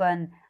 1,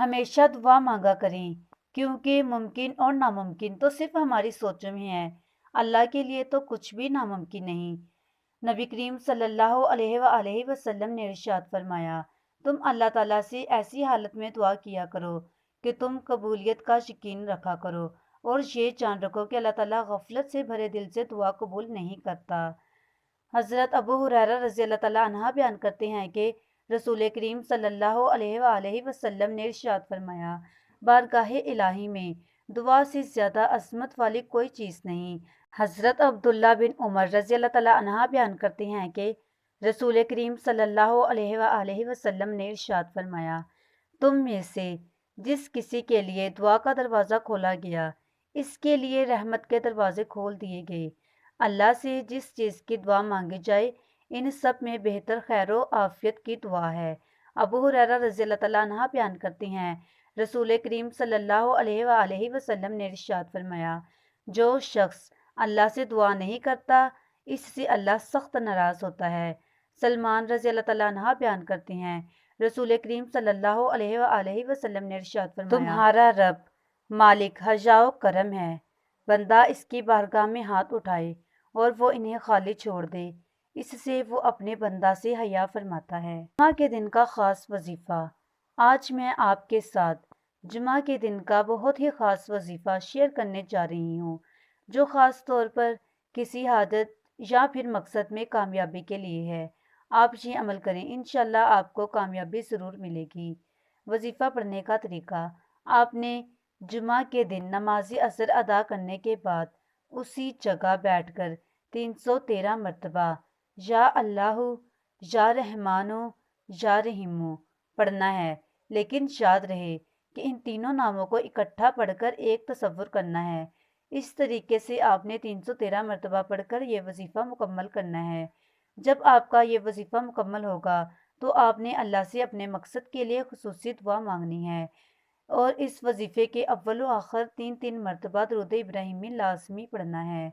ہمیشہ دعا مانگا کریں، کیونکہ ممکن اور ناممکن تو صرف ہماری سوچوں میں ہے، اللہ کے لیے تو کچھ بھی ناممکن نہیں۔ نبی کریم صلی اللہ علیہ وآلہ وسلم نے ارشاد فرمایا، تم اللہ تعالیٰ سے ایسی حالت میں دعا کیا کرو کہ تم قبولیت کا یقین رکھا کرو، اور یہ جان رکھو کہ اللہ تعالیٰ غفلت سے بھرے دل سے دعا قبول نہیں کرتا۔ حضرت ابو ہریرہ رضی اللہ تعالیٰ عنہ بیان کرتے ہیں کہ رسول کریم صلی اللہ علیہ وآلہ وسلم نے ارشاد فرمایا، بارگاہ الہی میں دعا سے زیادہ عظمت والی کوئی چیز نہیں۔ حضرت عبداللہ بن عمر رضی اللہ تعالیٰ عنہ بیان کرتے ہیں کہ رسول کریم صلی اللہ علیہ وآلہ وسلم نے ارشاد فرمایا، تم میں سے جس کسی کے لیے دعا کا دروازہ کھولا گیا، اس کے لیے رحمت کے دروازے کھول دیے گئے۔ اللہ سے جس چیز کی دعا مانگی جائے، ان سب میں بہتر خیر و عافیت کی دعا ہے۔ ابو ہریرہ رضی اللہ تعالیٰ عنہ بیان کرتے ہیں، رسول کریم صلی اللہ علیہ وآلہ وسلم نے ارشاد فرمایا، جو شخص اللہ سے دعا نہیں کرتا، اس سے اللہ سخت ناراض ہوتا ہے۔ سلمان رضی اللہ تعالیٰ عنہ بیان کرتے ہیں، رسول کریم صلی اللہ علیہ وآلہ وسلم نے ارشاد فرمایا، تمہارا رب مالک حیا و کرم ہے، بندہ اس کی بارگاہ میں ہاتھ اٹھائے اور وہ انہیں خالی چھوڑ دے، اس سے وہ اپنے بندہ سے حیا فرماتا ہے۔ جمعہ کے دن کا خاص وظیفہ۔ آج میں آپ کے ساتھ جمعہ کے دن کا بہت ہی خاص وظیفہ شیئر کرنے جا رہی ہوں، جو خاص طور پر کسی حاجت یا پھر مقصد میں کامیابی کے لیے ہے۔ آپ یہ عمل کریں، انشاءاللہ آپ کو کامیابی ضرور ملے گی۔ وظیفہ پڑھنے کا طریقہ۔ آپ نے جمعہ کے دن نماز عصر ادا کرنے کے بعد اسی جگہ بیٹھ کر 313 مرتبہ یا اللہ، یا رحمانو، یا رحیمو پڑھنا ہے، لیکن یاد رہے کہ ان تینوں ناموں کو اکٹھا پڑھ کر ایک تصور کرنا ہے۔ اس طریقے سے آپ نے 313 مرتبہ پڑھ کر یہ وظیفہ مکمل کرنا ہے۔ جب آپ کا یہ وظیفہ مکمل ہوگا تو آپ نے اللہ سے اپنے مقصد کے لیے خصوصی دعا مانگنی ہے، اور اس وظیفے کے اول و آخر 3 مرتبہ درود ابراہیمی لازمی پڑھنا ہے۔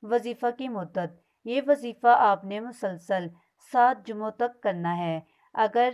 وظیفہ کی مدت۔ یہ وظیفہ آپ نے مسلسل 7 جمعوں تک کرنا ہے۔ اگر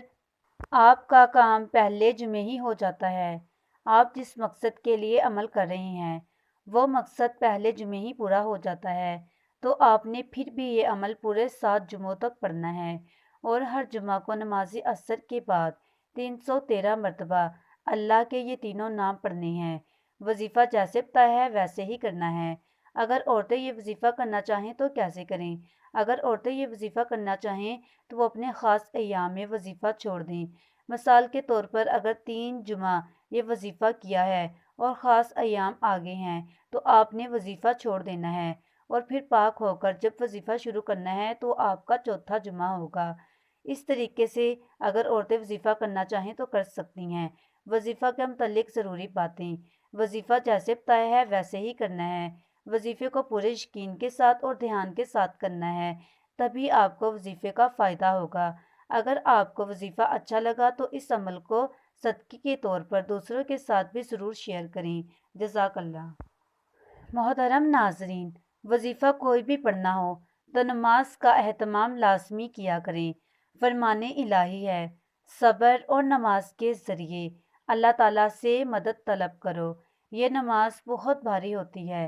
آپ کا کام پہلے جمعے ہی ہو جاتا ہے، آپ جس مقصد کے لیے عمل کر رہے ہیں وہ مقصد پہلے جمعے ہی پورا ہو جاتا ہے، تو آپ نے پھر بھی یہ عمل پورے 7 جمعوں تک پڑھنا ہے، اور ہر جمعہ کو نماز عصر کے بعد 313 مرتبہ اللہ کے یہ تینوں نام پڑھنے ہیں۔ وظیفہ جیسے بتایا ہے ویسے ہی کرنا ہے۔ اگر عورتیں یہ وظیفہ کرنا چاہیں تو کیسے کریں؟ اگر عورتیں یہ وظیفہ کرنا چاہیں تو وہ اپنے خاص ایام میں وظیفہ چھوڑ دیں۔ مثال کے طور پر اگر 3 جمعہ یہ وظیفہ کیا ہے اور خاص ایام آگے ہیں تو آپ نے وظیفہ چھوڑ دینا ہے، اور پھر پاک ہو کر جب وظیفہ شروع کرنا ہے تو آپ کا چوتھا جمعہ ہوگا۔ اس طریقے سے اگر عورتیں وظیفہ کرنا چاہیں تو کر سکتی ہیں۔ وظیفہ کے متعلق ضروری باتیں۔ وظیفہ جیسے بتایا ہے ویسے ہی کرنا ہے۔ وظیفے کو پورے یقین کے ساتھ اور دھیان کے ساتھ کرنا ہے، تبھی آپ کو وظیفے کا فائدہ ہوگا۔ اگر آپ کو وظیفہ اچھا لگا تو اس عمل کو صدقے کے طور پر دوسروں کے ساتھ بھی ضرور شیئر کریں۔ جزاک اللہ۔ محترم ناظرین، وظیفہ کوئی بھی پڑھنا ہو تو نماز کا اہتمام لازمی کیا کریں۔ فرمان الہی ہے، صبر اور نماز کے ذریعے اللہ تعالیٰ سے مدد طلب کرو۔ یہ نماز بہت بھاری ہوتی ہے،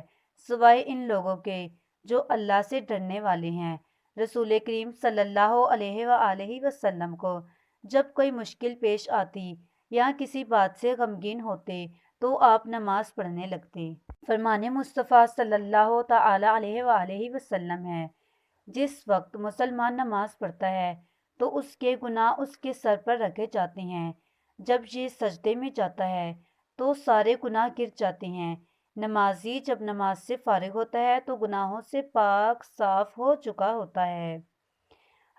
سوائے ان لوگوں کے جو اللہ سے ڈرنے والے ہیں۔ رسول کریم صلی اللہ علیہ وآلہ وسلم کو جب کوئی مشکل پیش آتی یا کسی بات سے غمگین ہوتے تو آپ نماز پڑھنے لگتے۔ فرمان مصطفیٰ صلی اللہ تعالی علیہ وآلہ وسلم ہے، جس وقت مسلمان نماز پڑھتا ہے تو اس کے گناہ اس کے سر پر رکھے جاتے ہیں۔ جب یہ سجدے میں جاتا ہے تو سارے گناہ گر جاتے ہیں۔ نمازی جب نماز سے فارغ ہوتا ہے تو گناہوں سے پاک صاف ہو چکا ہوتا ہے۔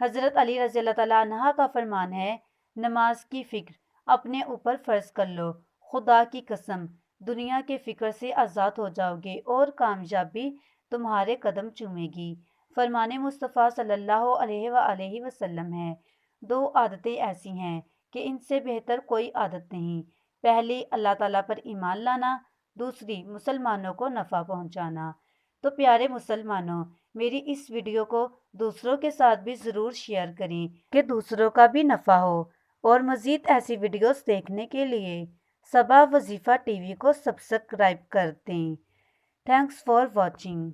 حضرت علی رضی اللہ تعالیٰ عنہ کا فرمان ہے، نماز کی فکر اپنے اوپر فرض کر لو، خدا کی قسم دنیا کے فکر سے آزاد ہو جاؤ گے اور کامیابی تمہارے قدم چومے گی۔ فرمان مصطفیٰ صلی اللہ علیہ وآلہ وسلم ہے، 2 عادتیں ایسی ہیں کہ ان سے بہتر کوئی عادت نہیں۔ پہلی اللہ تعالیٰ پر ایمان لانا، دوسری مسلمانوں کو نفع پہنچانا۔ تو پیارے مسلمانوں، میری اس ویڈیو کو دوسروں کے ساتھ بھی ضرور شیئر کریں کہ دوسروں کا بھی نفع ہو، اور مزید ایسی ویڈیوز دیکھنے کے لیے صبا وظیفہ ٹی وی کو سبسکرائب کر دیں۔ Thanks for watching.